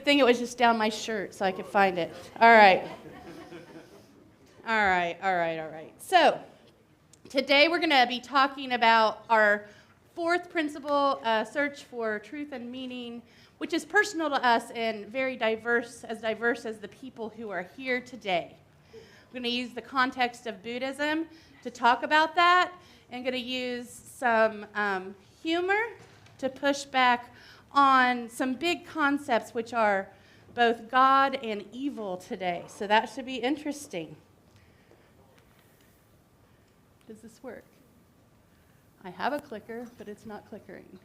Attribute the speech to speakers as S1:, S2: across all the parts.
S1: thing it was just down my shirt so I could find it. All right. So today we're going to be talking about our fourth principle, search for truth and meaning, which is personal to us and very diverse as the people who are here today. We're going to use the context of Buddhism to talk about that, and going to use some humor to push back on some big concepts which are both God and evil today. So that should be interesting. Does this work? I have a clicker, but it's not clickering.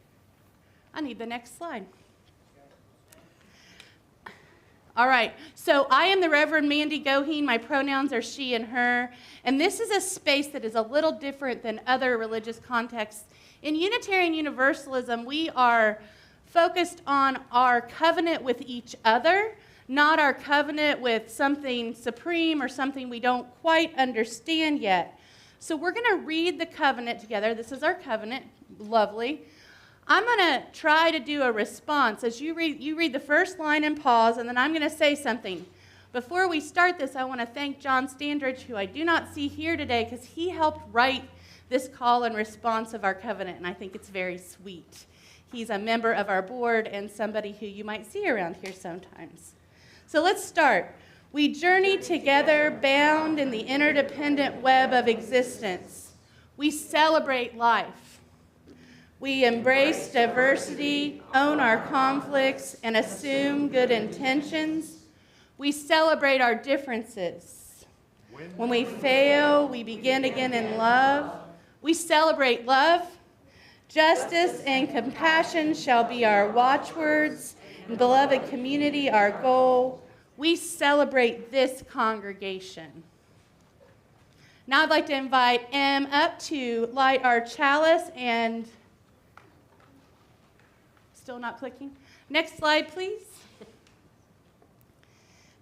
S1: I need the next slide. All right, so I am the Reverend Mandy Goheen. My pronouns are she and her. And this is a space that is a little different than other religious contexts. In Unitarian Universalism, we are focused on our covenant with each other, not our covenant with something supreme or something we don't quite understand yet. So we're going to read the covenant together. This is our covenant. Lovely. I'm going to try to do a response. As you read the first line and pause, and then I'm going to say something. Before we start this, I want to thank John Standridge, who I do not see here today, because he helped write this call and response of our covenant, and I think it's very sweet. He's a member of our board and somebody who you might see around here sometimes. So let's start. We journey together, bound in the interdependent web of existence. We celebrate life. We embrace diversity, own our conflicts, and assume good intentions. We celebrate our differences. When we fail, we begin again in love. We celebrate love. Justice and compassion shall be our watchwords, and beloved community our goal. We celebrate this congregation. Now I'd like to invite Em up to light our chalice and... Still not clicking? Next slide, please.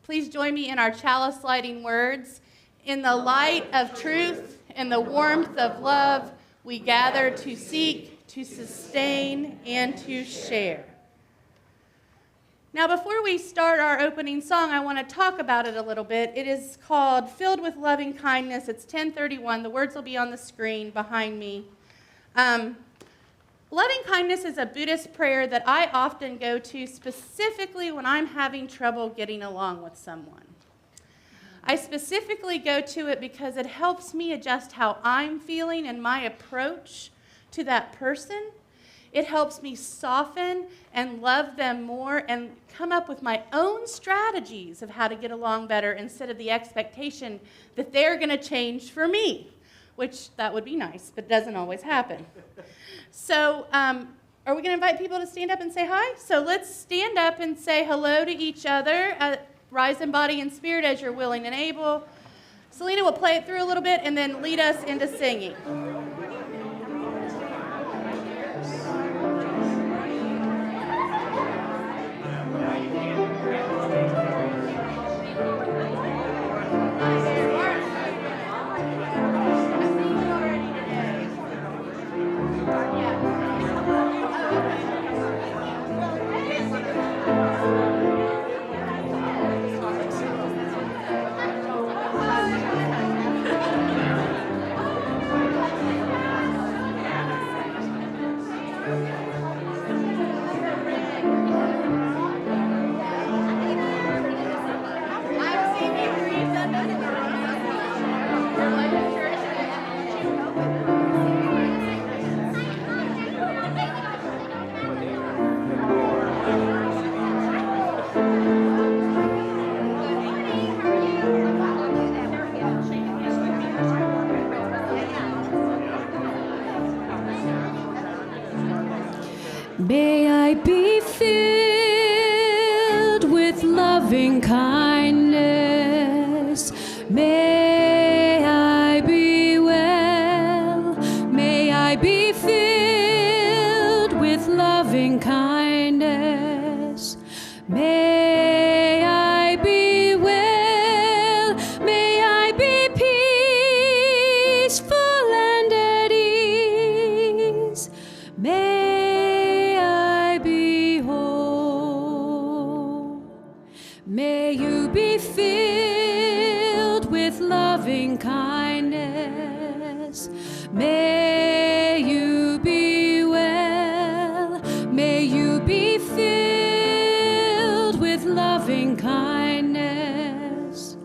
S1: Please join me in our chalice lighting words. In the light of truth and the warmth of love, we gather to seek, to sustain, and to share. Now, before we start our opening song, I want to talk about it a little bit. It is called Filled with Loving Kindness. It's 10:31. The words will be on the screen behind me. Loving kindness is a Buddhist prayer that I often go to specifically when I'm having trouble getting along with someone. I specifically go to it because it helps me adjust how I'm feeling and my approach to that person. It helps me soften and love them more and come up with my own strategies of how to get along better instead of the expectation that they're going to change for me, which that would be nice, but doesn't always happen. So are we going to invite people to stand up and say hi? So let's stand up and say hello to each other. Rise in body and spirit as you're willing and able. Selena will play it through a little bit and then lead us into singing.
S2: with loving kindness. May you be well. May you be filled with loving kindness.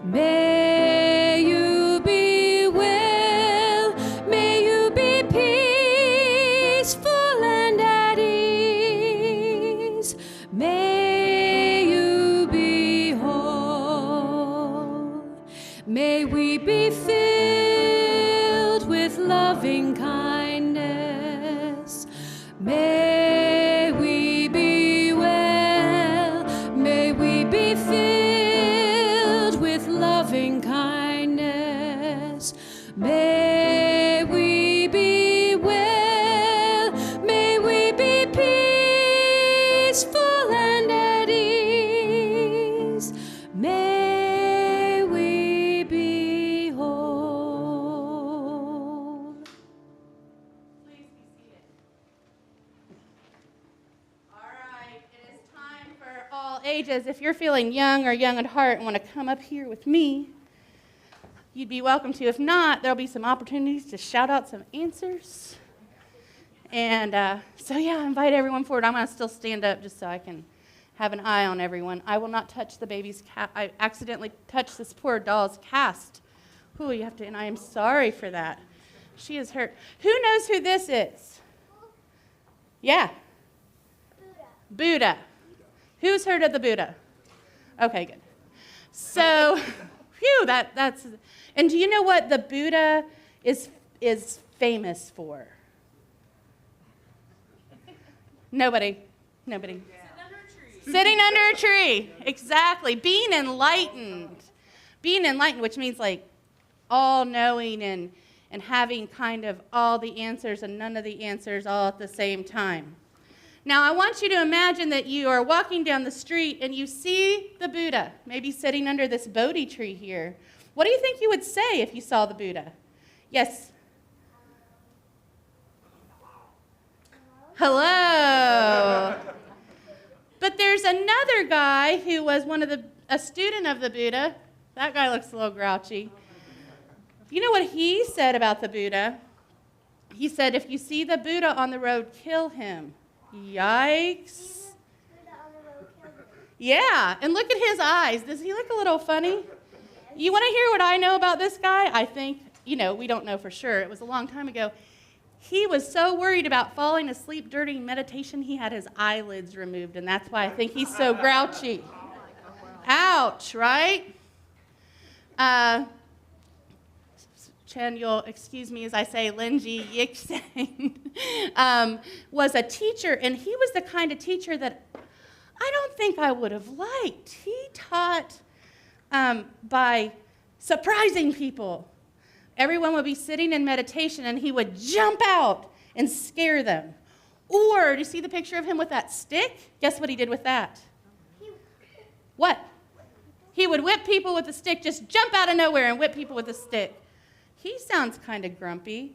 S2: May you be well. May you be peaceful and at ease. May you be whole. May we be filled with loving kindness. May we be well. May we be filled with loving kindness. May we be well. May we be peaceful and at ease. May we be whole.
S1: Please be seated. All right, it is time for all ages. If you're feeling young or young at heart and want to come up here with me, you'd be welcome to. If not, there'll be some opportunities to shout out some answers. And so, yeah, invite everyone forward. I'm going to still stand up just so I can have an eye on everyone. I will not touch the baby's cat. I accidentally touched this poor doll's cast. Ooh, you have to, and I am sorry for that. She is hurt. Who knows who this is? Yeah. Buddha. Who's heard of the Buddha? Okay, good. So, phew, that's, and do you know what the Buddha is famous for? Nobody. Sitting under a tree. Exactly. Being enlightened. Being enlightened, which means like all-knowing and having kind of all the answers and none of the answers all at the same time. Now, I want you to imagine that you are walking down the street and you see the Buddha, maybe sitting under this Bodhi tree here. What do you think you would say if you saw the Buddha? Yes? Hello. But there's another guy who was a student of the Buddha. That guy looks a little grouchy. You know what he said about the Buddha? He said, if you see the Buddha on the road, kill him. Yikes. Yeah, and look at his eyes. Does he look a little funny? You want to hear what I know about this guy? I think, we don't know for sure. It was a long time ago. He was so worried about falling asleep during meditation, he had his eyelids removed, and that's why I think he's so grouchy. Ouch, right? Chen, you'll excuse me as I say, Linji Yixeng, was a teacher, and he was the kind of teacher that I don't think I would have liked. He taught by surprising people. Everyone would be sitting in meditation, and he would jump out and scare them. Or, do you see the picture of him with that stick? Guess what he did with that? What? He would whip people with a stick, just jump out of nowhere and whip people with a stick. He sounds kind of grumpy.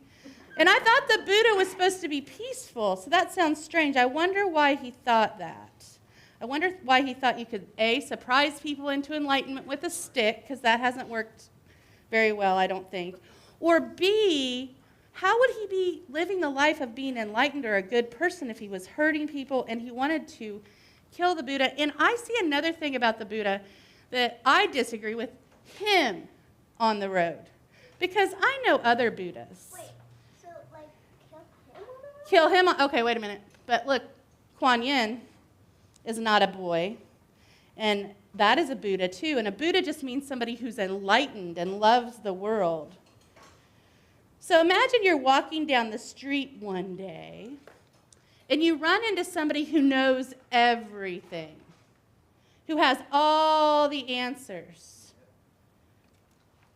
S1: And I thought the Buddha was supposed to be peaceful, so that sounds strange. I wonder why he thought that. I wonder why he thought you could, A, surprise people into enlightenment with a stick, because that hasn't worked very well, I don't think. Or B, how would he be living the life of being enlightened or a good person if he was hurting people and he wanted to kill the Buddha? And I see another thing about the Buddha that I disagree with him on the road. Because I know other Buddhas.
S3: Wait, so like kill him on the road?
S1: Kill him? Okay, wait a minute. But look, Kuan Yin is not a boy. And that is a Buddha too. And a Buddha just means somebody who's enlightened and loves the world. So imagine you're walking down the street one day and you run into somebody who knows everything, who has all the answers.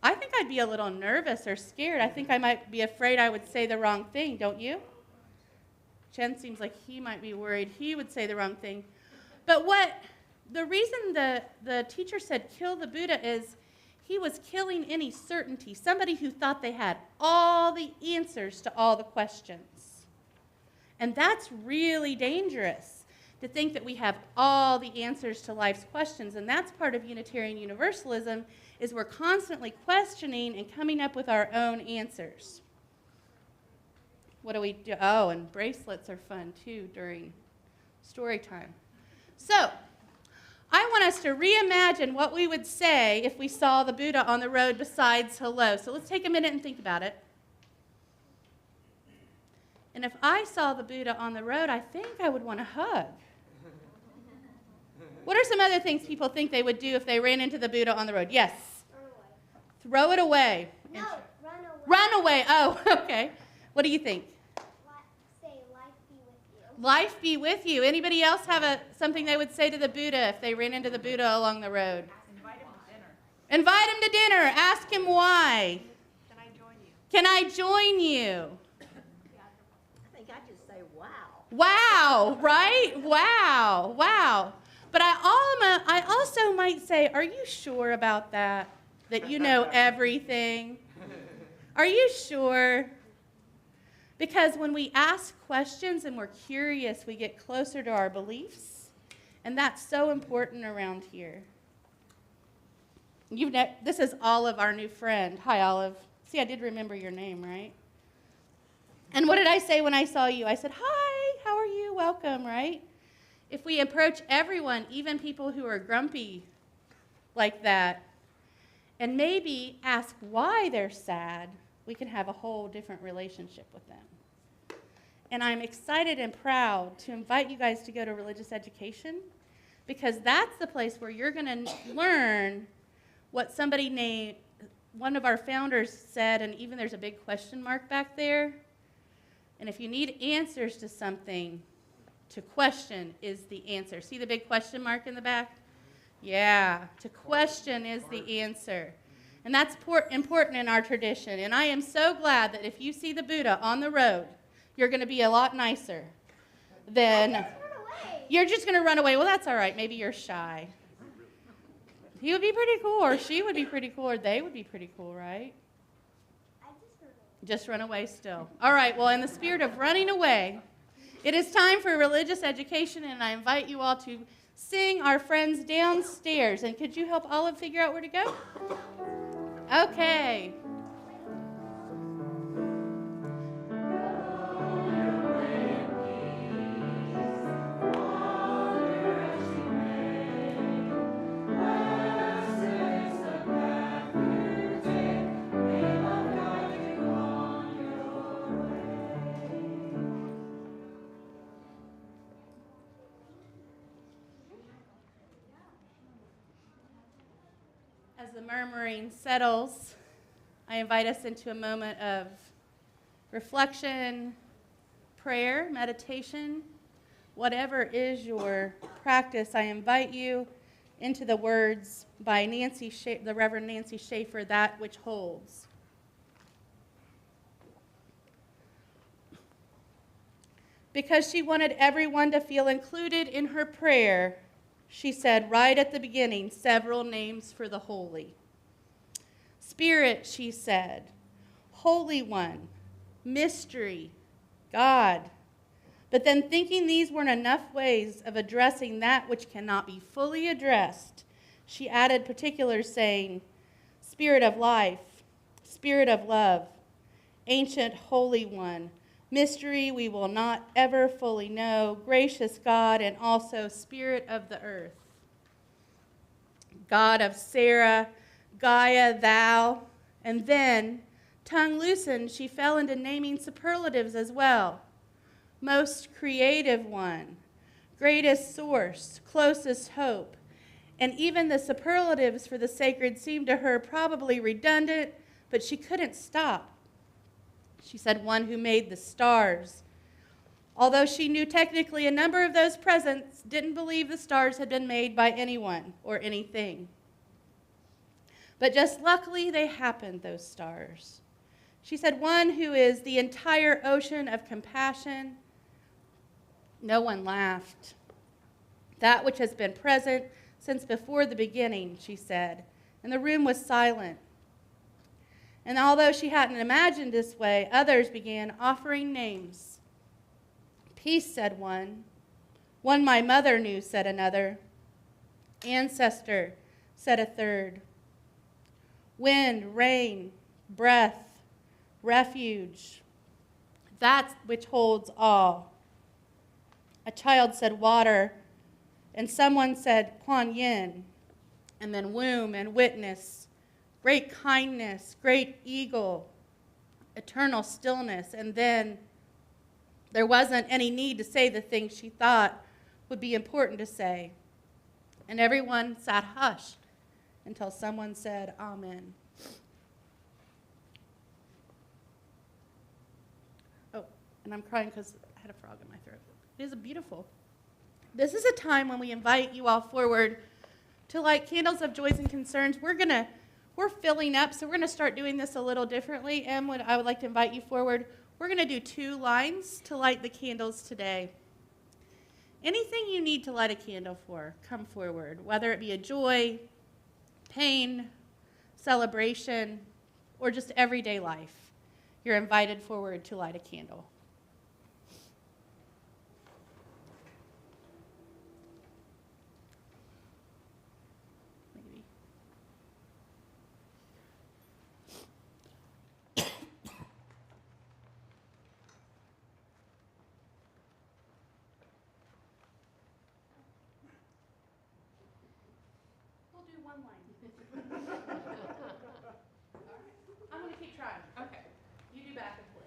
S1: I think I'd be a little nervous or scared. I think I might be afraid I would say the wrong thing, don't you? Chen seems like he might be worried he would say the wrong thing. But the reason the teacher said kill the Buddha is he was killing any certainty, somebody who thought they had all the answers to all the questions. And that's really dangerous to think that we have all the answers to life's questions. And that's part of Unitarian Universalism, is we're constantly questioning and coming up with our own answers. What do we do? Oh, and bracelets are fun too during story time. So, I want us to reimagine what we would say if we saw the Buddha on the road besides hello. So let's take a minute and think about it. And if I saw the Buddha on the road, I think I would want to hug. What are some other things people think they would do if they ran into the Buddha on the road? Yes? Throw it away.
S3: No, run away.
S1: Run away. Oh, okay. What do you think?
S3: Say, life be with you.
S1: Life be with you. Anybody else have something they would say to the Buddha if they ran into the Buddha along the road?
S4: Invite him to dinner.
S1: Invite him to dinner. Ask him why.
S4: Can I join you?
S1: Can I join you?
S4: I think I just say wow.
S1: Wow, right? Wow, wow. But I also might say, are you sure about that? That you know everything? Are you sure? Because when we ask questions and we're curious, we get closer to our beliefs. And that's so important around here. This is Olive, our new friend. Hi, Olive. See, I did remember your name, right? And what did I say when I saw you? I said, hi, how are you? Welcome, right? If we approach everyone, even people who are grumpy like that, and maybe ask why they're sad, we can have a whole different relationship with them. And I'm excited and proud to invite you guys to go to religious education, because that's the place where you're going to learn what one of our founders said, and even there's a big question mark back there. And if you need answers to something, to question is the answer. See the big question mark in the back? Yeah, to question is the answer. And that's important in our tradition. And I am so glad that if you see the Buddha on the road, you're going to be a lot nicer than... You're just going to run away. Well, that's all right. Maybe you're shy. He would be pretty cool, or she would be pretty cool, or they would be pretty cool, right? Just run away still. All right, well, in the spirit of running away, it is time for religious education, and I invite you all to sing our friends downstairs. And could you help Olive figure out where to go? Okay. As the murmuring settles, I invite us into a moment of reflection, prayer, meditation. Whatever is your practice, I invite you into the words by the Reverend Nancy Schaefer, That Which Holds. Because she wanted everyone to feel included in her prayer, she said right at the beginning several names for the holy. Spirit, she said, Holy One, Mystery, God. But then, thinking these weren't enough ways of addressing that which cannot be fully addressed, she added particulars saying, Spirit of life, Spirit of love, Ancient Holy One, Mystery we will not ever fully know, gracious God, and also Spirit of the earth. God of Sarah, Gaia, thou, and then, tongue loosened, she fell into naming superlatives as well. Most creative one, greatest source, closest hope, and even the superlatives for the sacred seemed to her probably redundant, but she couldn't stop. She said one who made the stars. Although she knew technically a number of those present didn't believe the stars had been made by anyone or anything. But just luckily they happened, those stars. She said one who is the entire ocean of compassion. No one laughed. That which has been present since before the beginning, she said, and the room was silent. And although she hadn't imagined this way, others began offering names. Peace, said one One my mother knew, said another. Ancestor, said a third. Wind, rain, breath, refuge, that which holds all. A child said water, and someone said Kuan Yin, and then womb and witness, great kindness, great eagle, eternal stillness, and then there wasn't any need to say the things she thought would be important to say. And everyone sat hushed until someone said, Amen. Oh, and I'm crying because I had a frog in my throat. It is beautiful. This is a time when we invite you all forward to light candles of joys and concerns. We're filling up, so we're going to start doing this a little differently. And I would like to invite you forward. We're going to do 2 lines to light the candles today. Anything you need to light a candle for, come forward, whether it be a joy, pain, celebration, or just everyday life. You're invited forward to light a candle. Maybe. We'll do 1 line. All right. I'm going to keep trying. Okay. You do back and forth.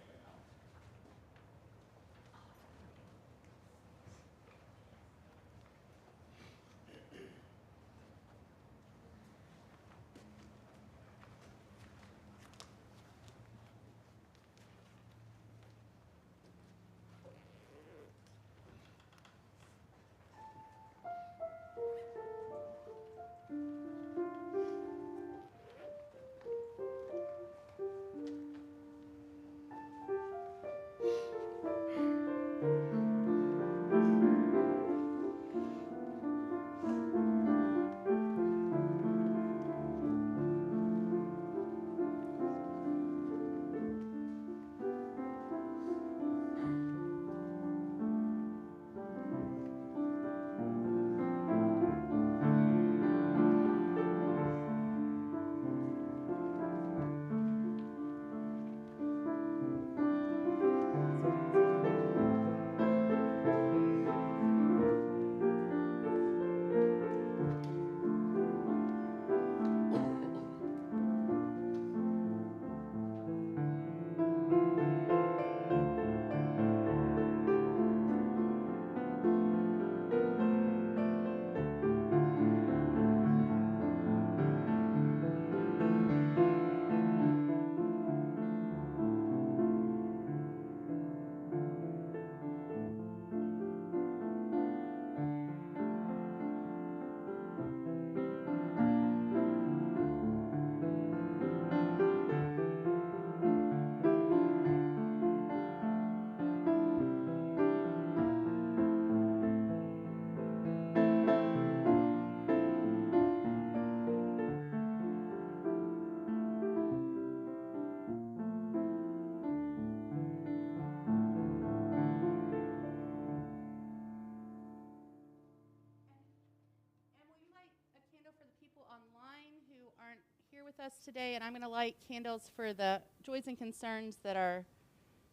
S1: Online who aren't here with us today, and I'm going to light candles for the joys and concerns that are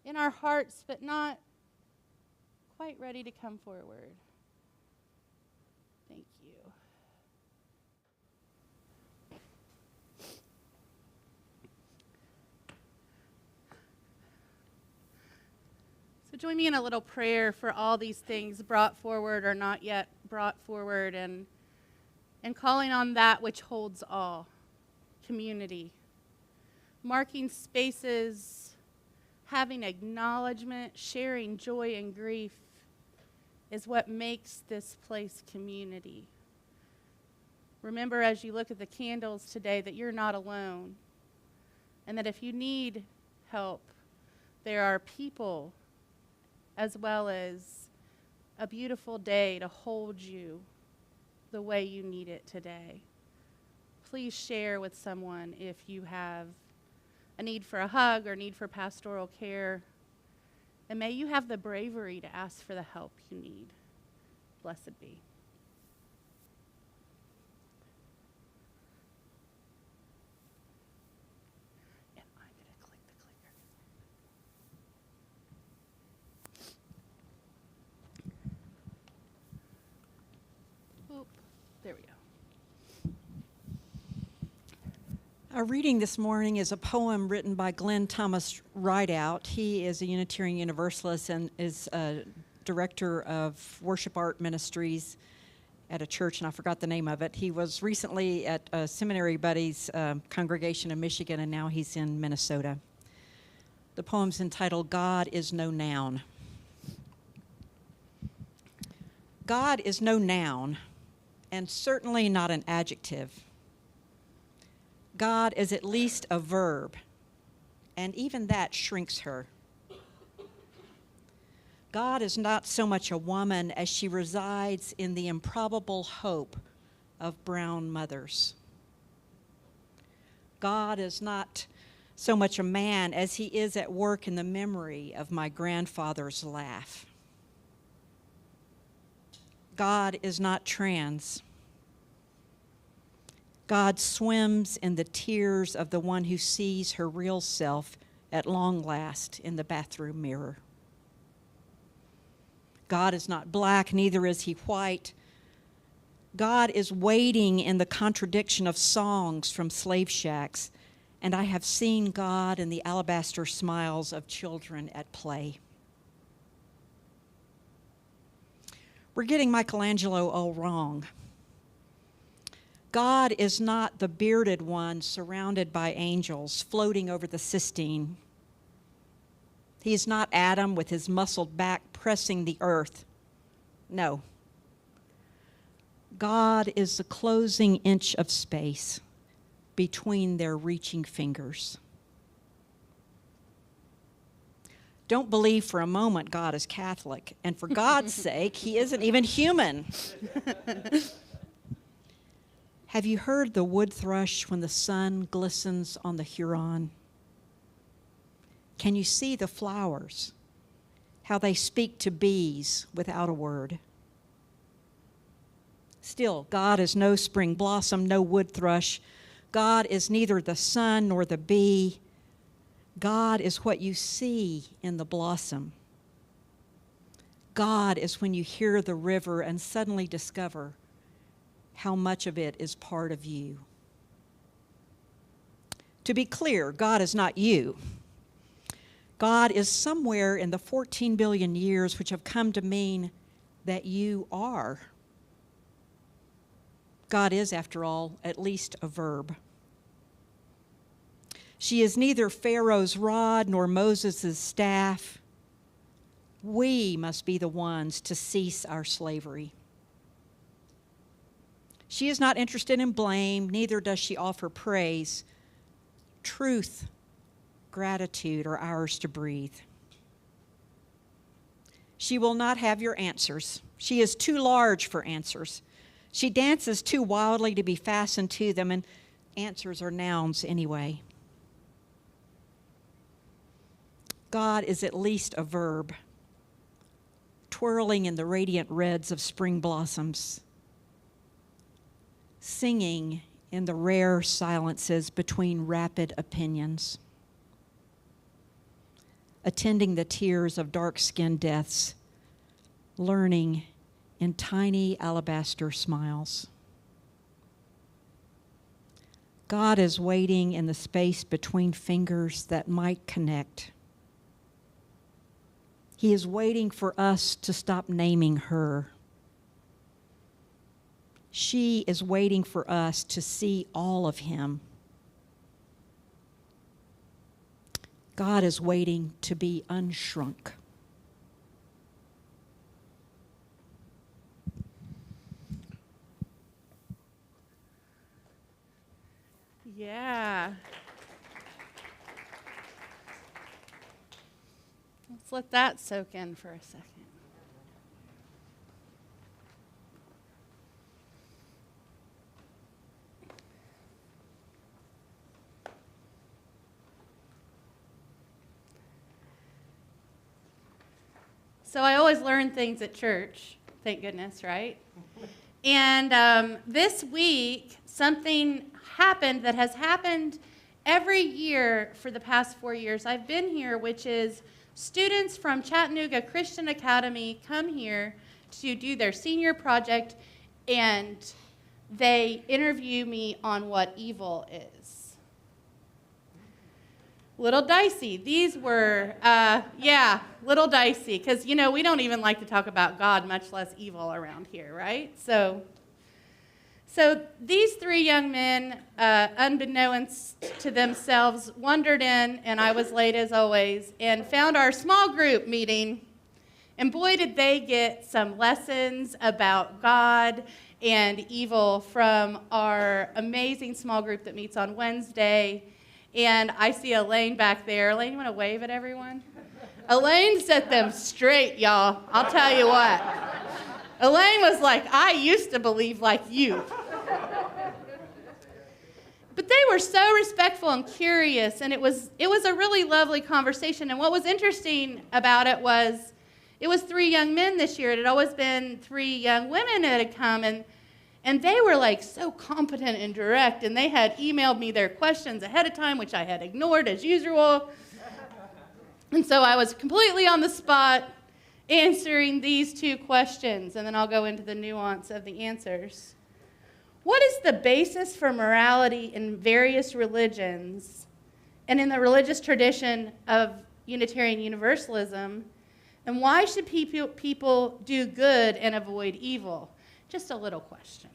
S1: in our hearts but not quite ready to come forward. Thank you. So join me in a little prayer for all these things brought forward or not yet brought forward, and calling on that which holds all, community, marking spaces, having acknowledgement, sharing joy and grief is what makes this place community. Remember as you look at the candles today that you're not alone, and that if you need help, there are people as well as a beautiful day to hold you the way you need it today. Please share with someone if you have a need for a hug or need for pastoral care. And may you have the bravery to ask for the help you need. blessed be. And I'm going to click the clicker. Oop, there we go.
S5: Our reading this morning is a poem written by Glenn Thomas Rideout. He is a Unitarian Universalist and is a director of worship art ministries at a church, and I forgot the name of it. He was recently at a Seminary Buddies congregation in Michigan, and now he's in Minnesota. The poem's entitled, God is No Noun. God is no noun, and certainly not an adjective. God is at least a verb, and even that shrinks her. God is not so much a woman as she resides in the improbable hope of brown mothers. God is not so much a man as he is at work in the memory of my grandfather's laugh. God is not trans. God swims in the tears of the one who sees her real self at long last in the bathroom mirror. God is not black, neither is he white. God is waiting in the contradiction of songs from slave shacks, and I have seen God in the alabaster smiles of children at play. We're getting Michelangelo all wrong. God is not the bearded one surrounded by angels floating over the Sistine. He is not Adam with his muscled back pressing the earth. No. God is the closing inch of space between their reaching fingers. Don't believe for a moment God is Catholic, and for God's sake, he isn't even human. Have you heard the wood thrush when the sun glistens on the Huron? Can you see the flowers, how they speak to bees without a word? Still, God is no spring blossom, no wood thrush. God is neither the sun nor the bee. God is what you see in the blossom. God is when you hear the river and suddenly discover how much of it is part of you. To be clear, God is not you. God is somewhere in the 14 billion years which have come to mean that you are. God is, after all, at least a verb. She is neither Pharaoh's rod nor Moses' staff. We must be the ones to cease our slavery. She is not interested in blame, neither does she offer praise. Truth, gratitude are ours to breathe. She will not have your answers. She is too large for answers. She dances too wildly to be fastened to them, and answers are nouns anyway. God is at least a verb, twirling in the radiant reds of spring blossoms, singing in the rare silences between rapid opinions, attending the tears of dark-skinned deaths, learning in tiny alabaster smiles. God is waiting in the space between fingers that might connect. He is waiting for us to stop naming her. She is waiting for us to see all of him. God is waiting to be unshrunk.
S1: Yeah. Let's let that soak in for a second. So I always learn things at church, Thank goodness, right? And this week, something happened that has happened every year for the past 4 years I've been here, which is students from Chattanooga Christian Academy come here to do their senior project, and they interview me on what evil is. Little dicey. These were, little dicey, because, we don't even like to talk about God, much less evil around here, right? So these three young men, unbeknownst to themselves, wandered in, and I was late as always, and found our small group meeting. And boy, did they get some lessons about God and evil from our amazing small group that meets on Wednesday. And I see Elaine back there. Elaine, you want to wave at everyone? Elaine set them straight, y'all. I'll tell you what. Elaine was like, I used to believe like you. But they were so respectful and curious, and it was a really lovely conversation. And what was interesting about it was 3 young men this year. It had always been 3 young women that had come, and they were like so competent and direct, and they had emailed me their questions ahead of time, which I had ignored as usual. And so I was completely on the spot answering these 2 questions, and then I'll go into the nuance of the answers. What is the basis for morality in various religions and in the religious tradition of Unitarian Universalism? And why should people do good and avoid evil? Just a little question.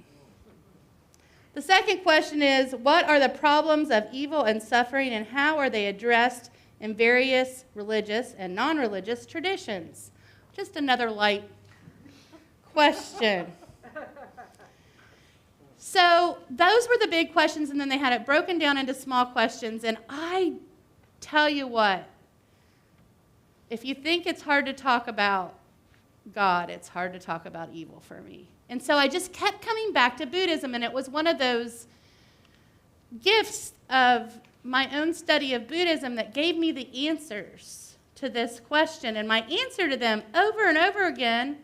S1: The second question is, what are the problems of evil and suffering, and how are they addressed in various religious and non-religious traditions? Just another light question. So those were the big questions, and then they had it broken down into small questions. And I tell you what, if you think it's hard to talk about God, it's hard to talk about evil for me. And so I just kept coming back to Buddhism, and it was one of those gifts of my own study of Buddhism that gave me the answers to this question. And my answer to them over and over again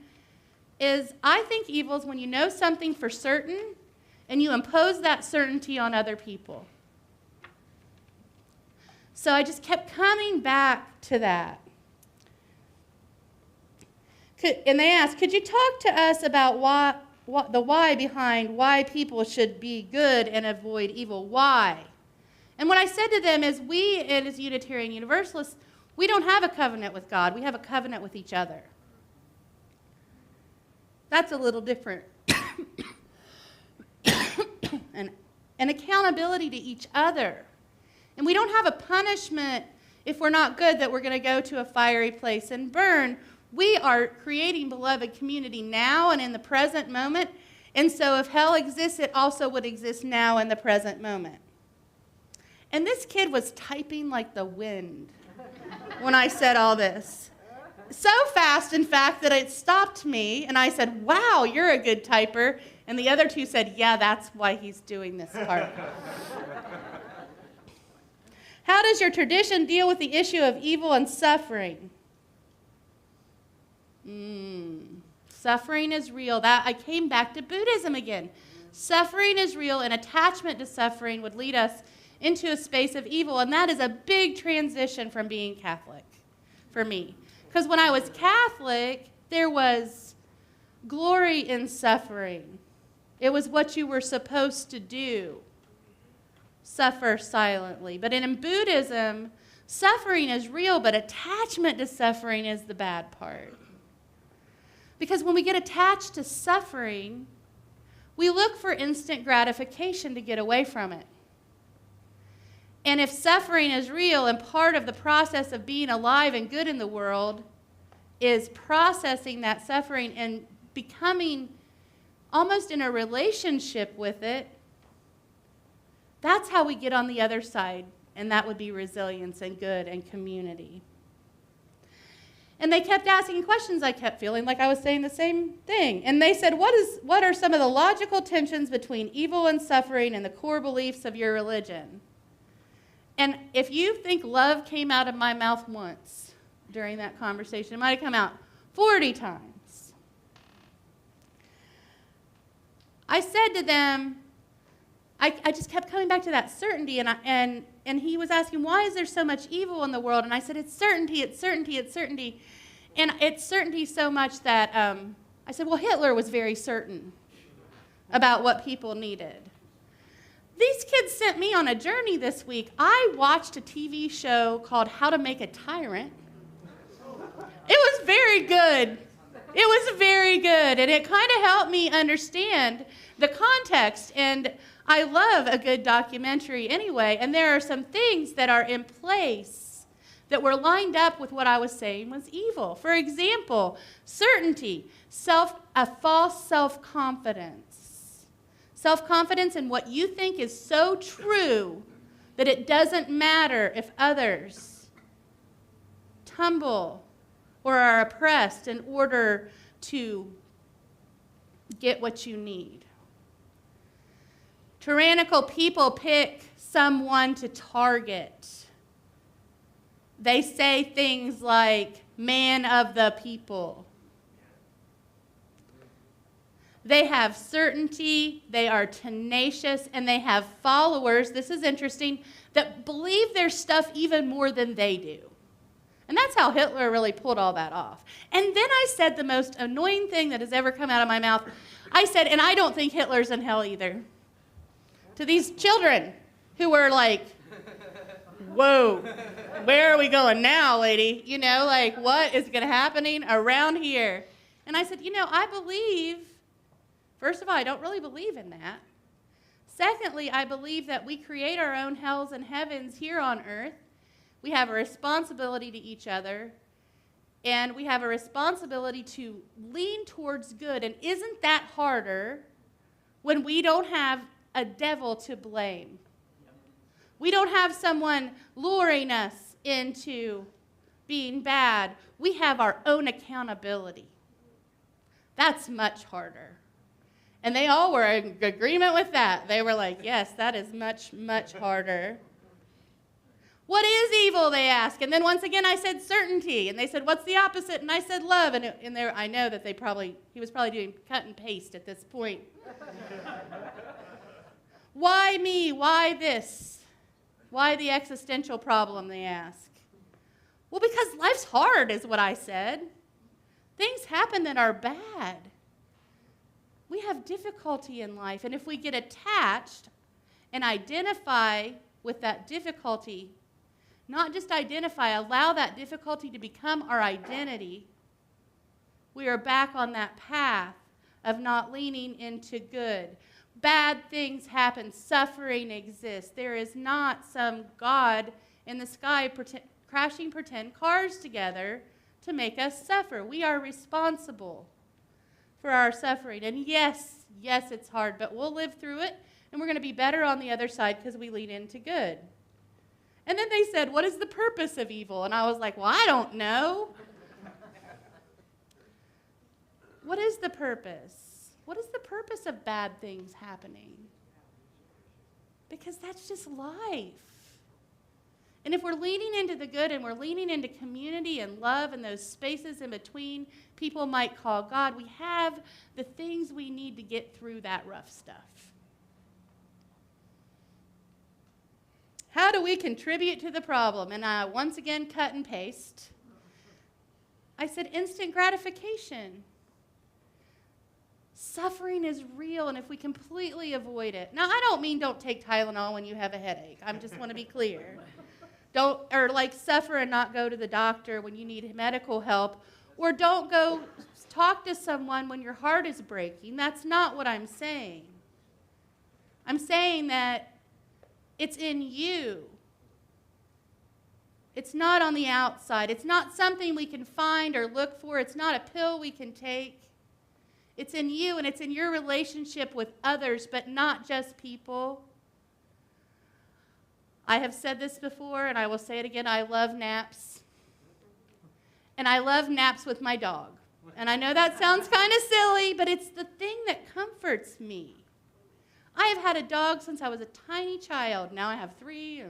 S1: is, I think evil is when you know something for certain and you impose that certainty on other people. So I just kept coming back to that. And they asked, could you talk to us about the why behind why people should be good and avoid evil? Why? And what I said to them is, we as Unitarian Universalists, we don't have a covenant with God. We have a covenant with each other. That's a little different. and accountability to each other. And we don't have a punishment if we're not good that we're going to go to a fiery place and burn. We are creating beloved community now and in the present moment. And so if hell exists, it also would exist now in the present moment. And this kid was typing like the wind when I said all this. So fast, in fact, that it stopped me, and I said, wow, you're a good typer. And the other 2 said, yeah, that's why he's doing this part. How does your tradition deal with the issue of evil and suffering? Suffering is real. I came back to Buddhism again. Suffering is real, and attachment to suffering would lead us into a space of evil, and that is a big transition from being Catholic for me. Because when I was Catholic, there was glory in suffering. It was what you were supposed to do, suffer silently. But in Buddhism, suffering is real, but attachment to suffering is the bad part. Because when we get attached to suffering, we look for instant gratification to get away from it. And if suffering is real, and part of the process of being alive and good in the world is processing that suffering and becoming almost in a relationship with it, that's how we get on the other side, and that would be resilience and good and community. And they kept asking questions. I kept feeling like I was saying the same thing. And they said, what are some of the logical tensions between evil and suffering and the core beliefs of your religion? And if you think love came out of my mouth once during that conversation, it might have come out 40 times. I said to them, I just kept coming back to that certainty, and he was asking, why is there so much evil in the world? And I said, it's certainty, it's certainty, it's certainty. And it's certainty so much that I said, well, Hitler was very certain about what people needed. These kids sent me on a journey this week. I watched a TV show called How to Make a Tyrant. It was very good. It was very good, and it kind of helped me understand the context, and I love a good documentary anyway, and there are some things that are in place that were lined up with what I was saying was evil. For example, certainty, a false self-confidence. Self-confidence in what you think is so true that it doesn't matter if others tumble or are oppressed in order to get what you need. Tyrannical people pick someone to target. They say things like, man of the people. They have certainty, they are tenacious, and they have followers, this is interesting, that believe their stuff even more than they do. And that's how Hitler really pulled all that off. And then I said the most annoying thing that has ever come out of my mouth. I said, and I don't think Hitler's in hell either. To these children who were like, whoa, where are we going now, lady? You know, like, what is going to happening around here? And I said, I believe, first of all, I don't really believe in that. Secondly, I believe that we create our own hells and heavens here on earth. We have a responsibility to each other, and we have a responsibility to lean towards good. And isn't that harder when we don't have a devil to blame? We don't have someone luring us into being bad. We have our own accountability. That's much harder. And they all were in agreement with that. They were like, yes, that is much, much harder. What is evil, they asked. And then once again, I said certainty. And they said, what's the opposite? And I said love. And I know that he was probably doing cut and paste at this point. Why me? Why this? Why the existential problem, they ask. Well, because life's hard, is what I said. Things happen that are bad. We have difficulty in life. And if we get attached and identify with that difficulty, not just identify, allow that difficulty to become our identity, we are back on that path of not leaning into good. Bad things happen. Suffering exists. There is not some God in the sky crashing pretend cars together to make us suffer. We are responsible for our suffering. And yes, it's hard, but we'll live through it, and we're going to be better on the other side because we lean into good. And then they said, what is the purpose of evil? And I was like, well, I don't know. What is the purpose? What is the purpose of bad things happening? Because that's just life. And if we're leaning into the good and we're leaning into community and love and those spaces in between people might call God, we have the things we need to get through that rough stuff. How do we contribute to the problem? And I once again cut and paste. I said instant gratification. Suffering is real, and if we completely avoid it. Now, I don't mean don't take Tylenol when you have a headache. I just want to be clear. Don't suffer and not go to the doctor when you need medical help, or don't go talk to someone when your heart is breaking. That's not what I'm saying. I'm saying that it's in you. It's not on the outside. It's not something we can find or look for. It's not a pill we can take. It's in you, and it's in your relationship with others, but not just people. I have said this before, and I will say it again. I love naps. And I love naps with my dog. And I know that sounds kind of silly, but it's the thing that comforts me. I have had a dog since I was a tiny child. Now I have 3.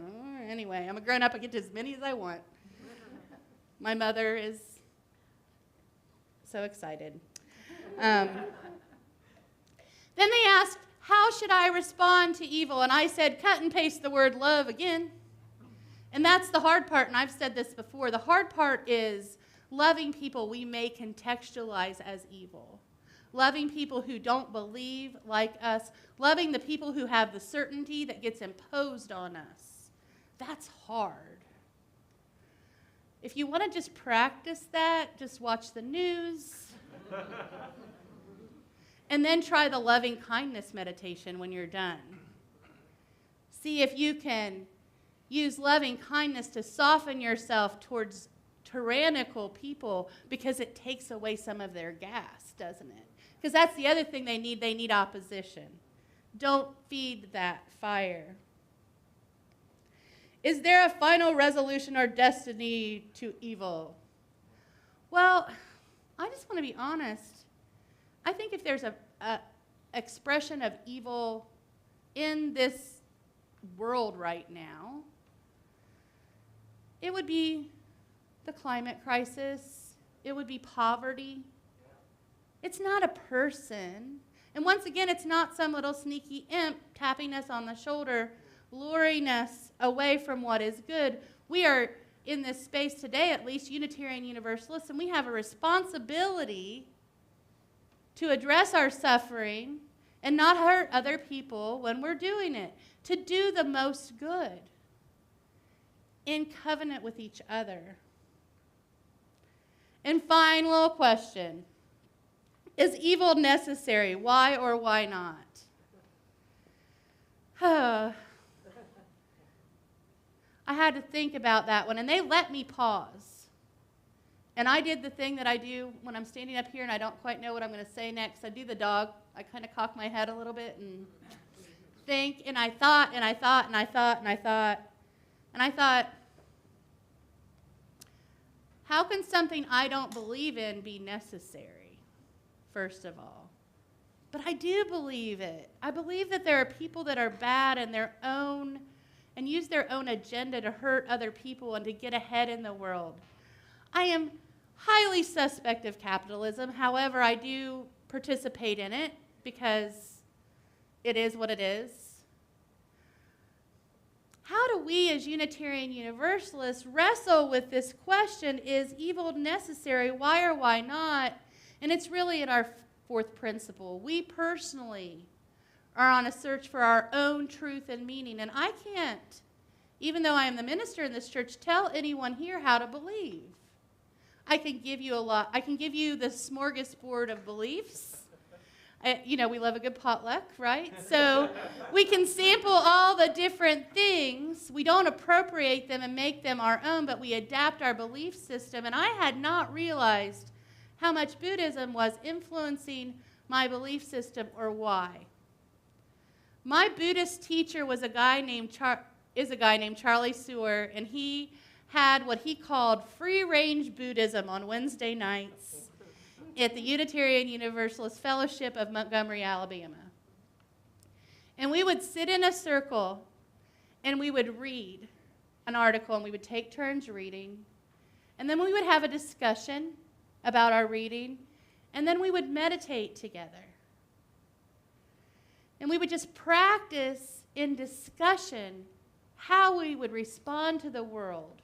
S1: Anyway, I'm a grown-up. I get as many as I want. My mother is so excited. Then they asked, how should I respond to evil? And I said, cut and paste the word love again. And that's the hard part, and I've said this before. The hard part is loving people we may contextualize as evil. Loving people who don't believe like us. Loving the people who have the certainty that gets imposed on us. That's hard. If you want to just practice that, just watch the news. And then try the loving kindness meditation when you're done. See if you can use loving kindness to soften yourself towards tyrannical people, because it takes away some of their gas, doesn't it? Because that's the other thing they need. They need opposition. Don't feed that fire. Is there a final resolution or destiny to evil? Well, I just want to be honest. I think if there's a expression of evil in this world right now, it would be the climate crisis. It would be poverty. It's not a person. And once again, it's not some little sneaky imp tapping us on the shoulder, luring us away from what is good. We are, in this space today, at least Unitarian Universalists, and we have a responsibility to address our suffering and not hurt other people when we're doing it, to do the most good in covenant with each other. And final question. Is evil necessary? Why or why not? I had to think about that one, and they let me pause. And I did the thing that I do when I'm standing up here and I don't quite know what I'm going to say next. I do the dog. I kind of cock my head a little bit and think, and I thought, and I thought, and I thought, and I thought, and I thought, how can something I don't believe in be necessary, first of all? But I do believe it. I believe that there are people that are bad in their own, and use their own agenda to hurt other people and to get ahead in the world. I am highly suspect of capitalism. However, I do participate in it because it is what it is. How do we as Unitarian Universalists wrestle with this question, is evil necessary? Why or why not? And it's really in our fourth principle. We personally are on a search for our own truth and meaning. And I can't, even though I am the minister in this church, tell anyone here how to believe. I can give you a lot. I can give you the smorgasbord of beliefs. We love a good potluck, right? So we can sample all the different things. We don't appropriate them and make them our own, but we adapt our belief system. And I had not realized how much Buddhism was influencing my belief system, or why. My Buddhist teacher was a guy named Charlie Sewer, and he had what he called free-range Buddhism on Wednesday nights at the Unitarian Universalist Fellowship of Montgomery, Alabama. And we would sit in a circle, and we would read an article, and we would take turns reading. And then we would have a discussion about our reading, and then we would meditate together. And we would just practice in discussion how we would respond to the world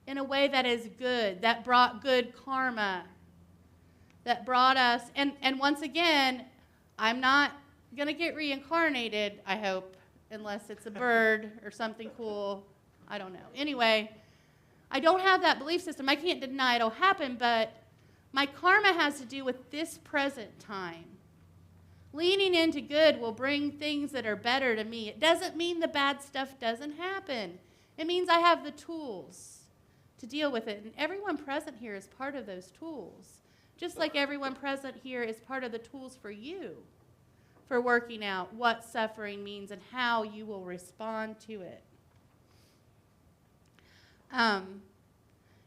S1: in a way that is good, that brought good karma, that brought us, and once again, I'm not going to get reincarnated, I hope, unless it's a bird or something cool. I don't know. Anyway, I don't have that belief system. I can't deny it'll happen, but my karma has to do with this present time. Leaning into good will bring things that are better to me. It doesn't mean the bad stuff doesn't happen. It means I have the tools to deal with it. And everyone present here is part of those tools. Just like everyone present here is part of the tools for you for working out what suffering means and how you will respond to it.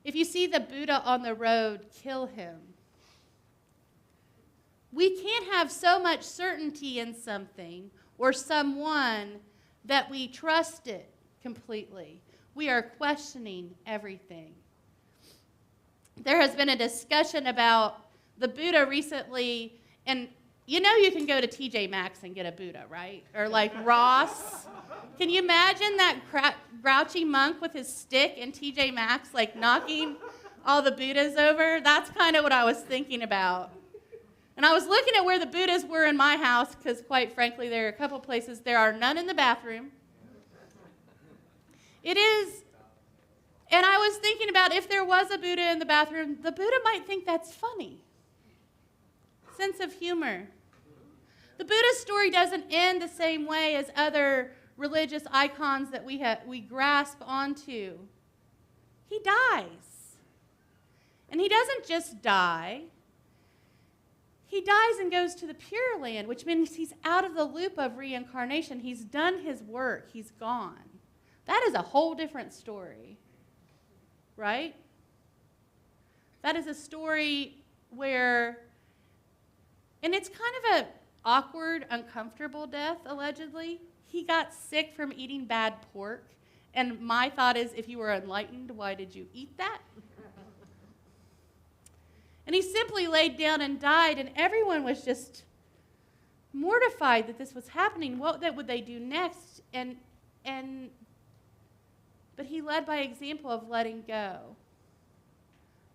S1: If you see the Buddha on the road, kill him. We can't have so much certainty in something or someone that we trust it completely. We are questioning everything. There has been a discussion about the Buddha recently, and you know you can go to TJ Maxx and get a Buddha, right? Or like Ross. Can you imagine that grouchy monk with his stick in TJ Maxx, like knocking all the Buddhas over? That's kind of what I was thinking about. And I was looking at where the Buddhas were in my house, because quite frankly, there are a couple places. There are none in the bathroom. It is, and I was thinking about if there was a Buddha in the bathroom, the Buddha might think that's funny. Sense of humor. The Buddha story doesn't end the same way as other religious icons that we grasp onto. He dies. And he doesn't just die. He dies and goes to the Pure Land, which means he's out of the loop of reincarnation. He's done his work. He's gone. That is a whole different story, right? That is a story where, and it's kind of an awkward, uncomfortable death, allegedly. He got sick from eating bad pork, and my thought is, if you were enlightened, why did you eat that? And he simply laid down and died, and everyone was just mortified that this was happening. What would they do next? But he led by example of letting go,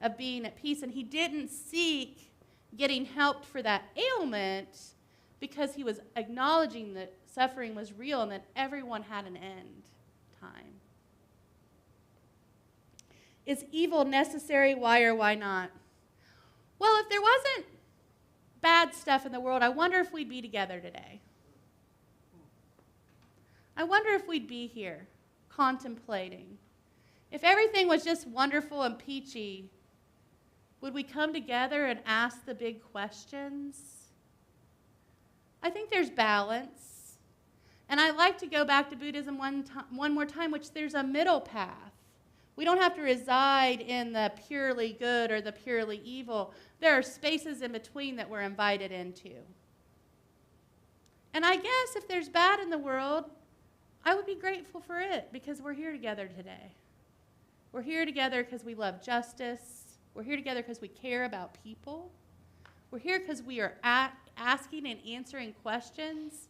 S1: of being at peace, and he didn't seek getting help for that ailment because he was acknowledging that suffering was real and that everyone had an end time. Is evil necessary? Why or why not? Well, if there wasn't bad stuff in the world, I wonder if we'd be together today. I wonder if we'd be here contemplating. If everything was just wonderful and peachy, would we come together and ask the big questions? I think there's balance. And I like to go back to Buddhism one more time, which there's a middle path. We don't have to reside in the purely good or the purely evil. There are spaces in between that we're invited into. And I guess if there's bad in the world, I would be grateful for it because we're here together today. We're here together because we love justice. We're here together because we care about people. We're here because we are asking and answering questions.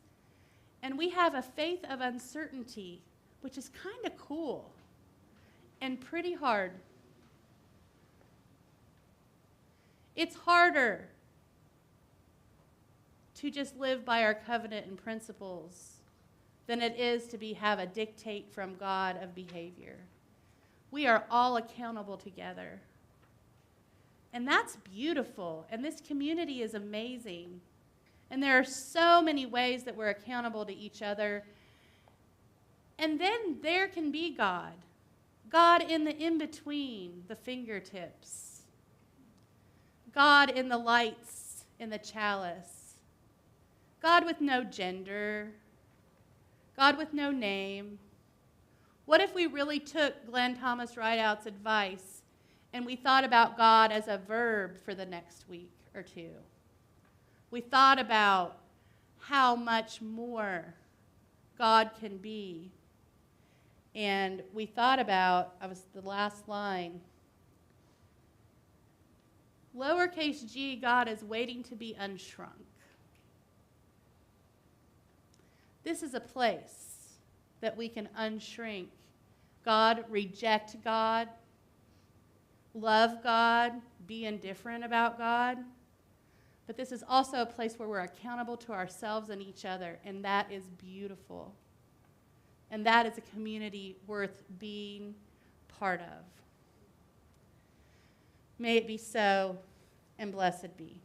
S1: And we have a faith of uncertainty, which is kind of cool and pretty hard. It's harder to just live by our covenant and principles than it is to have a dictate from God of behavior. We are all accountable together. And that's beautiful. And this community is amazing. And there are so many ways that we're accountable to each other. And then there can be God. God in the in-between, the fingertips. God in the lights, in the chalice. God with no gender. God with no name. What if we really took Glenn Thomas Rideout's advice and we thought about God as a verb for the next week or two? We thought about how much more God can be. And we thought about, the last line, lowercase g, God is waiting to be unshrunk. This is a place that we can unshrink God, reject God, love God, be indifferent about God. But this is also a place where we're accountable to ourselves and each other, and that is beautiful. And that is a community worth being part of. May it be so, and blessed be.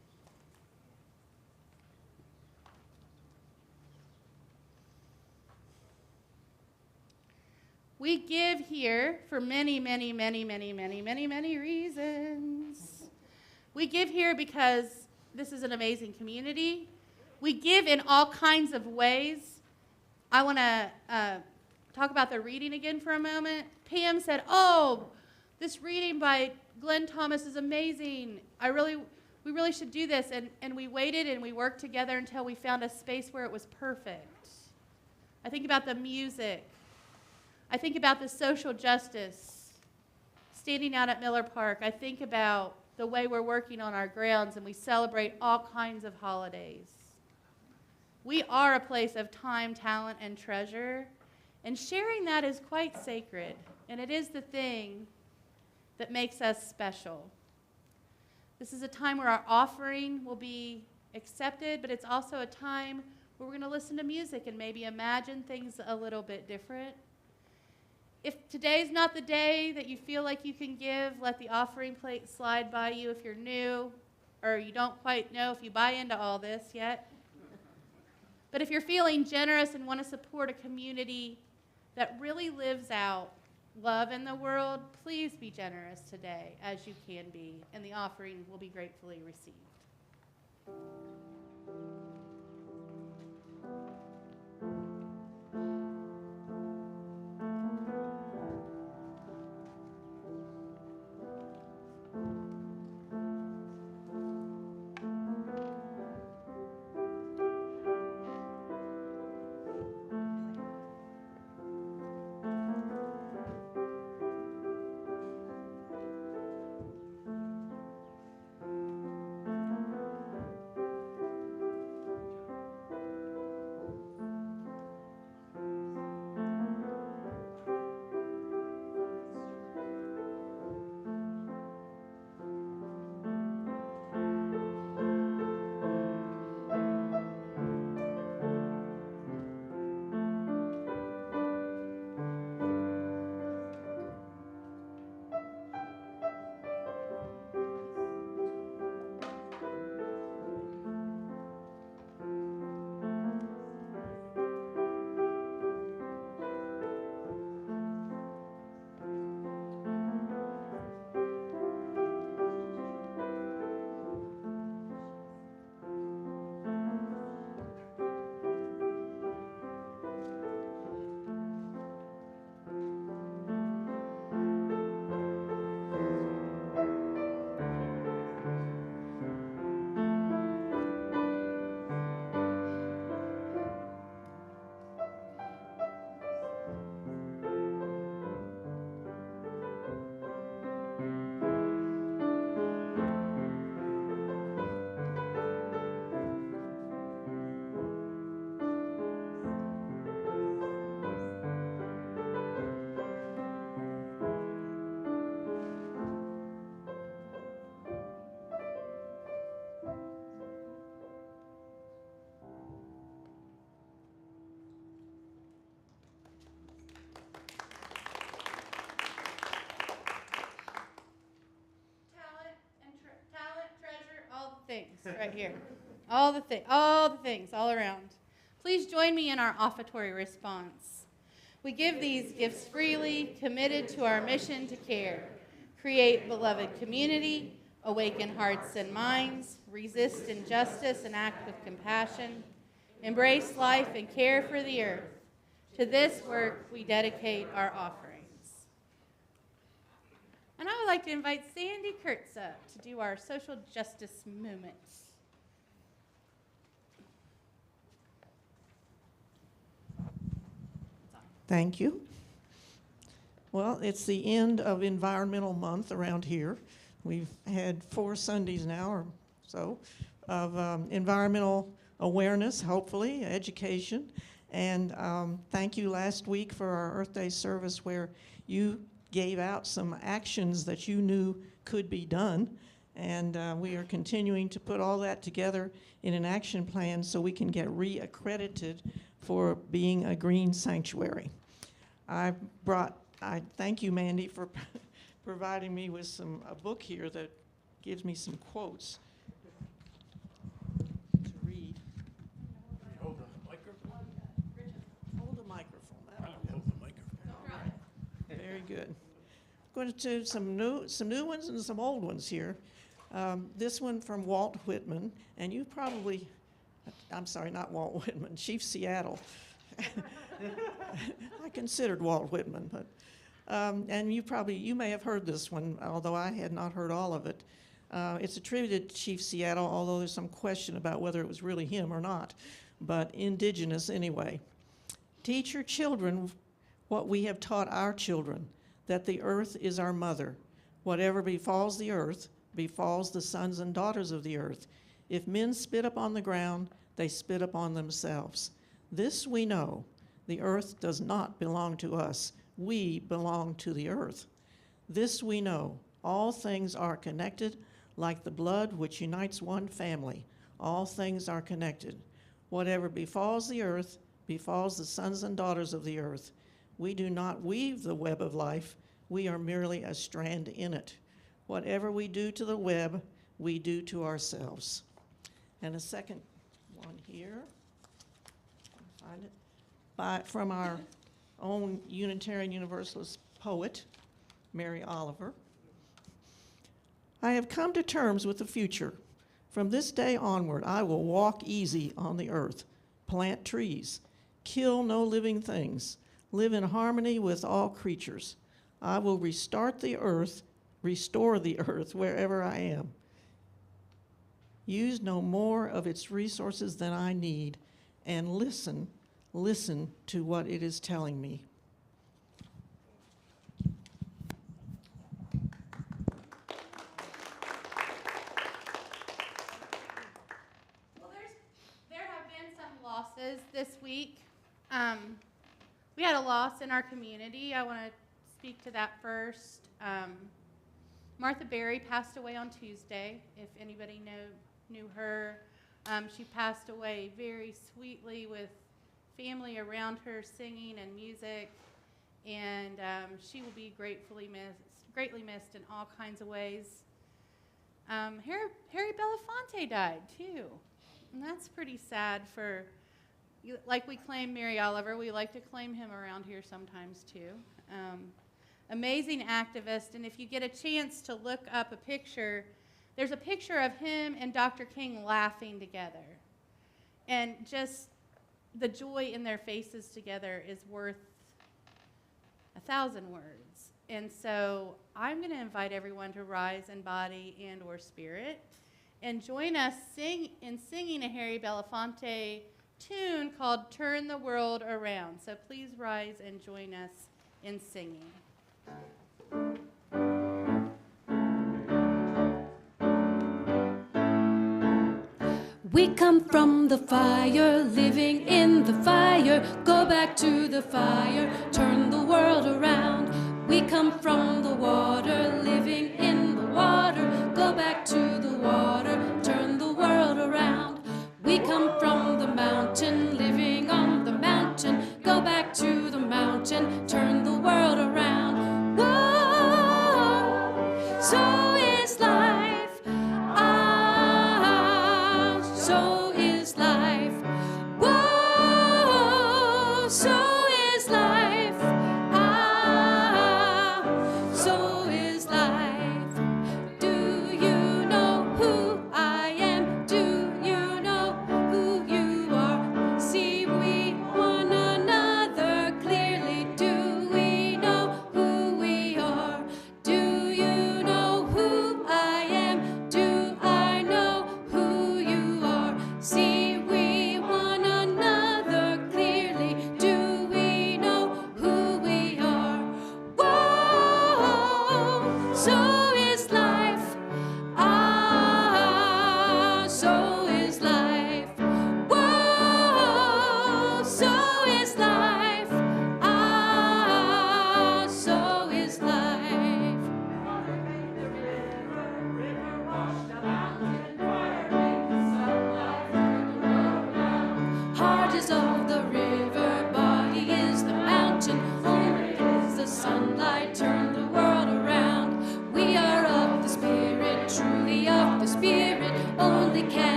S1: We give here for many, many, many, many, many, many, many reasons. We give here because this is an amazing community. We give in all kinds of ways. I want to talk about the reading again for a moment. Pam said, "Oh, this reading by Glenn Thomas is amazing. We really should do this." And we waited and we worked together until we found a space where it was perfect. I think about the music. I think about the social justice, standing out at Miller Park. I think about the way we're working on our grounds and we celebrate all kinds of holidays. We are a place of time, talent, and treasure, and sharing that is quite sacred, and it is the thing that makes us special. This is a time where our offering will be accepted, but it's also a time where we're going to listen to music and maybe imagine things a little bit different. If today's not the day that you feel like you can give, let the offering plate slide by you if you're new or you don't quite know if you buy into all this yet. But if you're feeling generous and want to support a community that really lives out love in the world, please be generous today as you can be, and the offering will be gratefully received. Talent, treasure, all the things right here. All the things all around. Please join me in our offertory response. We give these gifts freely, committed to our mission to care, create beloved community, awaken hearts and minds, resist injustice and act with compassion, embrace life and care for the earth. To this work, we dedicate our offerings. And I would like to invite Sandy Kurtz up to do our social justice movement.
S6: Thank you. Well, it's the end of Environmental Month around here. We've had 4 Sundays now or so of environmental awareness, hopefully, education. And thank you last week for our Earth Day service where you gave out some actions that you knew could be done. And we are continuing to put all that together in an action plan so we can get re-accredited for being a green sanctuary. I thank you, Mandy, for providing me with a book here that gives me some quotes to read.
S7: Hold the microphone.
S6: Hold the microphone.
S7: I'll hold the microphone.
S6: Very good. Going to do some new ones and some old ones here. This one from Walt Whitman, and you probably, I'm sorry, not Walt Whitman, Chief Seattle. I considered Walt Whitman, but, and you may have heard this one, although I had not heard all of it. It's attributed to Chief Seattle, although there's some question about whether it was really him or not, but indigenous anyway. Teach your children what we have taught our children, that the earth is our mother. Whatever befalls the earth befalls the sons and daughters of the earth. If men spit upon the ground, they spit upon themselves. This we know, the earth does not belong to us. We belong to the earth. This we know, all things are connected, like the blood which unites one family. All things are connected. Whatever befalls the earth befalls the sons and daughters of the earth. We do not weave the web of life. We are merely a strand in it. Whatever we do to the web, we do to ourselves. And a second one here, find it, from our own Unitarian Universalist poet, Mary Oliver. I have come to terms with the future. From this day onward, I will walk easy on the earth, plant trees, kill no living things, live in harmony with all creatures. I will restore the earth wherever I am. Use no more of its resources than I need, and listen to what it is telling me.
S1: Well, there have been some losses this week. We had a loss in our community. I want to speak to that first. Martha Berry passed away on Tuesday, if anybody knew her. She passed away very sweetly with family around her singing and music, and she will be greatly missed in all kinds of ways. Harry Belafonte died too, and that's pretty sad for, like we claim Mary Oliver, we like to claim him around here sometimes too. Amazing activist, and if you get a chance to look up a picture, there's a picture of him and Dr. King laughing together. And just the joy in their faces together is worth 1,000 words. And so I'm going to invite everyone to rise in body and or spirit and join us in singing a Harry Belafonte tune called Turn the World Around. So please rise and join us in singing.
S2: We come from the fire, living in the fire. Go back to the fire, turn the world around. We come from the water, living in the water. Go back to the water, turn the world around. We come from the mountain, living on the mountain. Go back to the mountain, turn the world around. Whoa, so is life. Ah, so is life. Whoa, so is life. Ah, so is life. Do you know who I am? Do you know who you are? See we one another clearly. Do we know who we are? Do you know who I am? Do I know who you are? See we one another clearly. Do we know who we are? Whoa, so is life. Ah, so is life. Whoa, so is life. Ah, so is life. Heart is of the river, body is the mountain, only is the sunlight, turn the world around. We are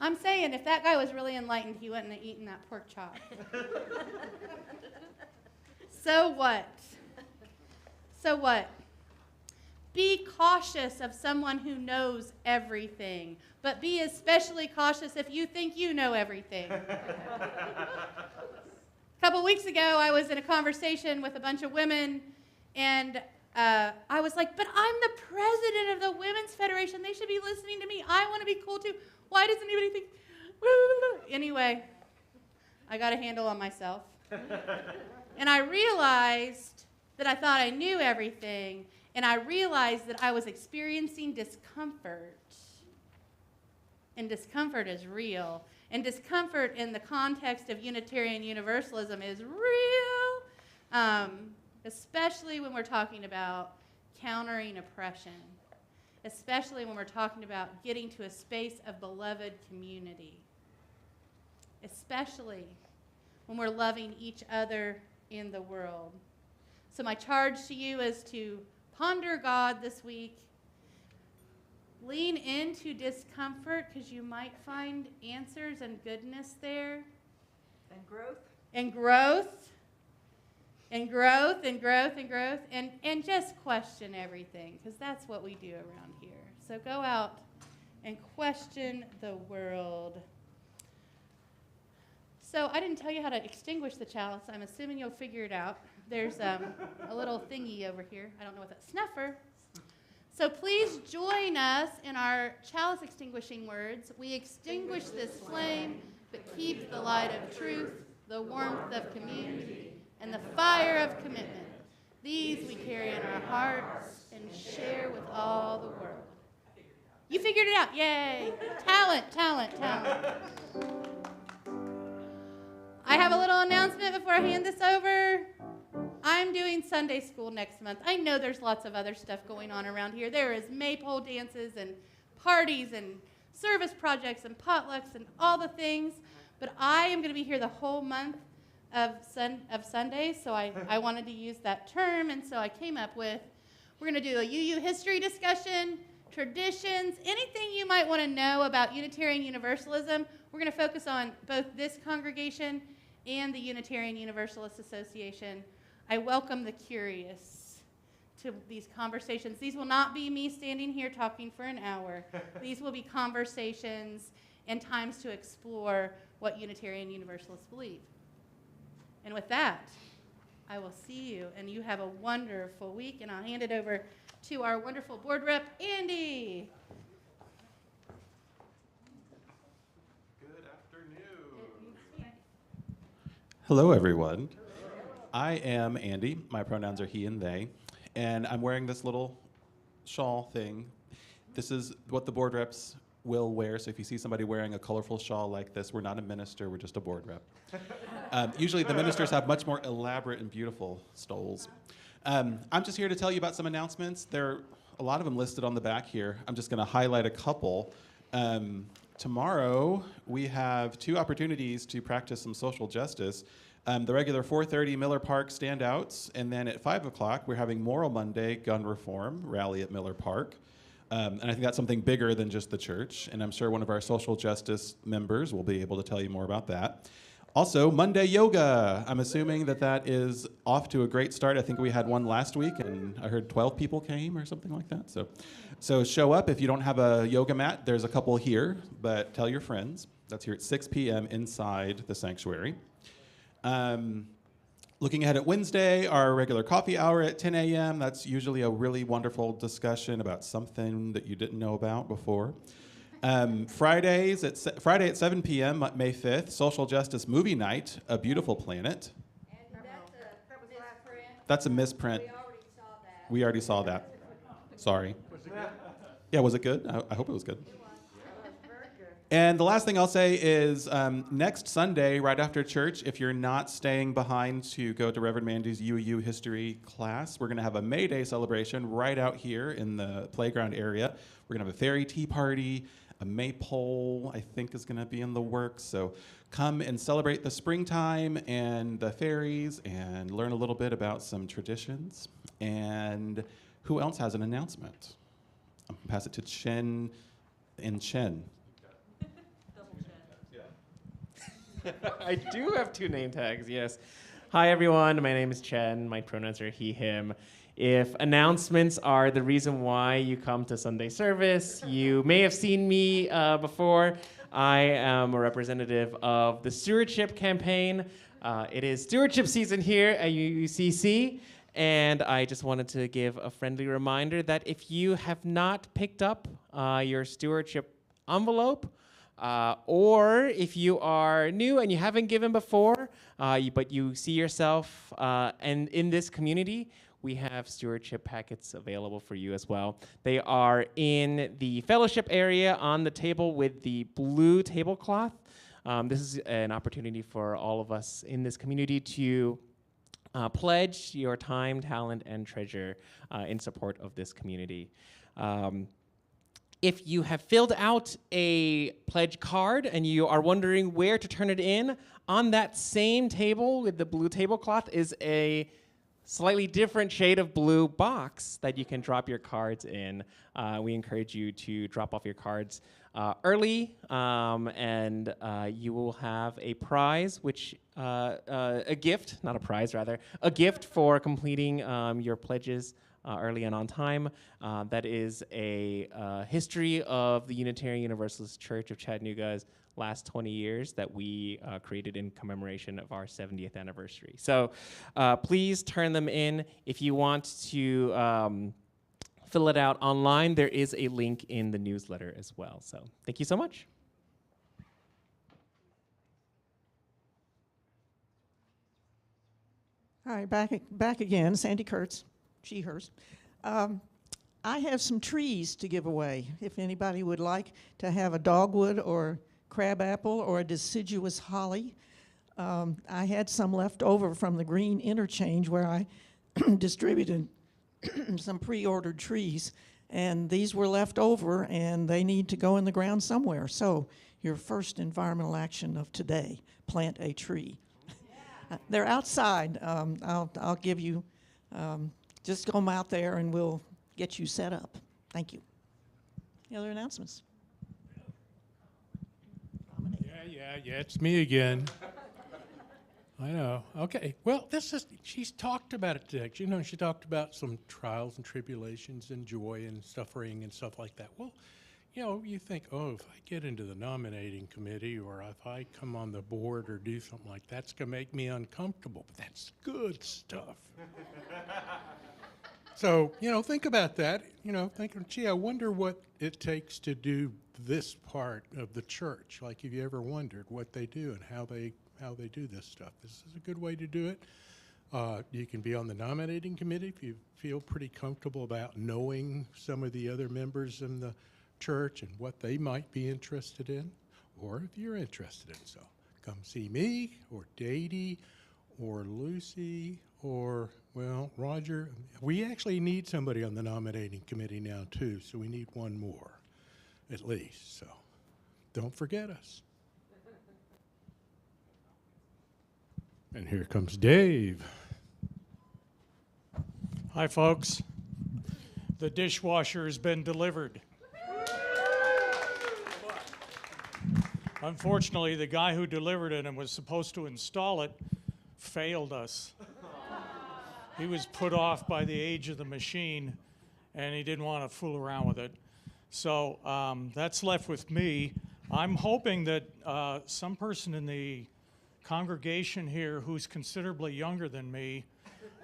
S1: I'm saying if that guy was really enlightened, he wouldn't have eaten that pork chop. So what? So what? Be cautious of someone who knows everything, but be especially cautious if you think you know everything. A couple weeks ago, I was in a conversation with a bunch of women, and I was like, but I'm the president of the Women's Federation. They should be listening to me. I want to be cool too. Why does anybody think? Anyway, I got a handle on myself. And I realized that I thought I knew everything, and I realized that I was experiencing discomfort. And discomfort is real. And discomfort in the context of Unitarian Universalism is real, especially when we're talking about countering oppression, especially when we're talking about getting to a space of beloved community, especially when we're loving each other in the world. So my charge to you is to ponder God this week. Lean into discomfort because you might find answers and goodness there.
S4: And growth.
S1: And growth. And growth and growth and growth. And just question everything because that's what we do around here. So go out and question the world. So I didn't tell you how to extinguish the chalice. I'm assuming you'll figure it out. There's a little thingy over here. I don't know what that snuffer. So please join us in our chalice extinguishing words. We extinguish this flame, but keep the light of truth, the warmth of community, and the fire of commitment. These we carry in our hearts and share with all the world. You figured it out. Yay. Talent, talent, talent. I have a little announcement before I hand this over. I'm doing Sunday school next month. I know there's lots of other stuff going on around here. There is maypole dances and parties and service projects and potlucks and all the things. But I am going to be here the whole month of Sundays, so I wanted to use that term, and so I came up with, we're going to do a UU history discussion, traditions, anything you might want to know about Unitarian Universalism. We're going to focus on both this congregation and the Unitarian Universalist Association. I welcome the curious to these conversations. These will not be me standing here talking for an hour. These will be conversations and times to explore what Unitarian Universalists believe. And with that, I will see you, and you have a wonderful week, and I'll hand it over to our wonderful board rep, Andy.
S8: Good afternoon. Hello, everyone. I am Andy. My pronouns are he and they, and I'm wearing this little shawl thing. This is what the board reps will wear, so if you see somebody wearing a colorful shawl like this, we're not a minister, we're just a board rep. Usually the ministers have much more elaborate and beautiful stoles. I'm just here to tell you about some announcements. There are a lot of them listed on the back here. I'm just going to highlight a couple. Tomorrow, we have 2 opportunities to practice some social justice. The regular 4:30 Miller Park standouts, and then at 5 o'clock, we're having Moral Monday Gun Reform Rally at Miller Park. And I think that's something bigger than just the church, and I'm sure one of our social justice members will be able to tell you more about that. Also, Monday Yoga. I'm assuming that is off to a great start. I think we had one last week, and I heard 12 people came or something like that. So show up. If you don't have a yoga mat, there's a couple here, but tell your friends. That's here at 6 p.m. inside the sanctuary. Looking ahead at Wednesday, our regular coffee hour at 10 a.m. That's usually a really wonderful discussion about something that you didn't know about before. Friday at 7 p.m., May 5th, Social Justice Movie Night, A Beautiful Planet.
S2: And
S8: That's a misprint. We already saw that. Sorry.
S7: Was it good?
S8: Yeah, was it good? I hope it was good. And the last thing I'll say is next Sunday, right after church, if you're not staying behind to go to Reverend Mandy's UU history class, we're going to have a May Day celebration right out here in the playground area. We're going to have a fairy tea party. A maypole, I think, is going to be in the works. So come and celebrate the springtime and the fairies and learn a little bit about some traditions. And who else has an announcement? I'm going to pass it to Chen and Chen.
S9: I do have 2 name tags, yes. Hi, everyone. My name is Chen. My pronouns are he, him. If announcements are the reason why you come to Sunday service, you may have seen me before. I am a representative of the Stewardship Campaign. It is stewardship season here at UCC, and I just wanted to give a friendly reminder that if you have not picked up your stewardship envelope, or if you are new and you haven't given before, but you see yourself and in this community, we have stewardship packets available for you as well. They are in the fellowship area on the table with the blue tablecloth. This is an opportunity for all of us in this community to pledge your time, talent, and treasure in support of this community. If you have filled out a pledge card and you are wondering where to turn it in, on that same table with the blue tablecloth is a slightly different shade of blue box that you can drop your cards in. We encourage you to drop off your cards early, and you will have a prize, which a gift, not a prize, rather, a gift for completing your pledges early and on time. That is a history of the Unitarian Universalist Church of Chattanooga's last 20 years that we created in commemoration of our 70th anniversary. So please turn them in. If you want to fill it out online, there is a link in the newsletter as well. So thank you so much.
S6: All right, back again, Sandy Kurtz, she, hers. I have some trees to give away. If anybody would like to have a dogwood or crabapple or a deciduous holly. I had some left over from the green interchange where I distributed some pre-ordered trees, and these were left over and they need to go in the ground somewhere. So your first environmental action of today, plant a tree. They're outside. I'll give you, just go out there and we'll get you set up. Thank you. Any other announcements?
S7: Yeah, it's me again. I know. Okay. Well, she's talked about it today. You know, she talked about some trials and tribulations and joy and suffering and stuff like that. Well, you know, you think, oh, if I get into the nominating committee or if I come on the board or do something like that, it's going to make me uncomfortable. But that's good stuff. So, you know, think about that. You know, gee, I wonder what it takes to do this part of the church. Like, have you ever wondered what they do and how they do this stuff? This is a good way to do it. You can be on the nominating committee if you feel pretty comfortable about knowing some of the other members in the church and what they might be interested in, or if you're interested in. So come see me or Dady or Lucy or, well, Roger. We actually need somebody on the nominating committee now too, so we need one more at least. So don't forget us. And here comes Dave.
S10: Hi, folks. The dishwasher has been delivered. Unfortunately, the guy who delivered it and was supposed to install it failed us. He was put off by the age of the machine, and he didn't want to fool around with it. So that's left with me. I'm hoping that some person in the congregation here who's considerably younger than me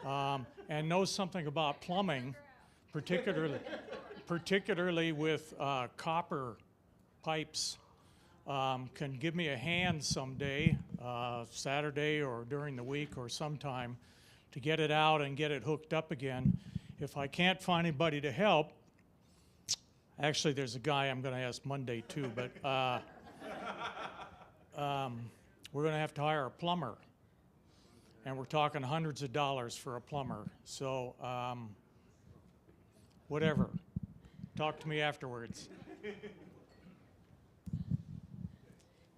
S10: and knows something about plumbing, particularly with copper pipes, can give me a hand someday, Saturday or during the week or sometime, to get it out and get it hooked up again. If I can't find anybody to help, actually there's a guy I'm going to ask Monday too, but we're going to have to hire a plumber. And we're talking hundreds of dollars for a plumber. So whatever. Talk to me afterwards.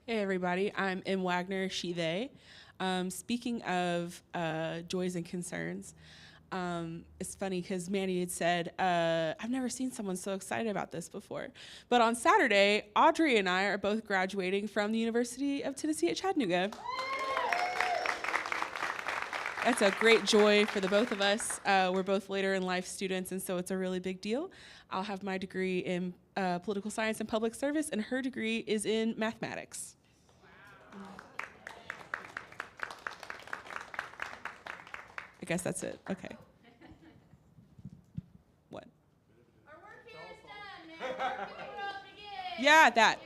S11: Hey everybody, I'm M. Wagner, she, they. Speaking of joys and concerns, It's funny because Mandy had said, I've never seen someone so excited about this before. But on Saturday, Audrey and I are both graduating from the University of Tennessee at Chattanooga. That's a great joy for the both of us. We're both later in life students, and so it's a really big deal. I'll have my degree in political science and public service, and her degree is in mathematics. I guess that's it. Okay. What?
S1: Our work here is done. Now work in the world begins.
S11: Yeah, that.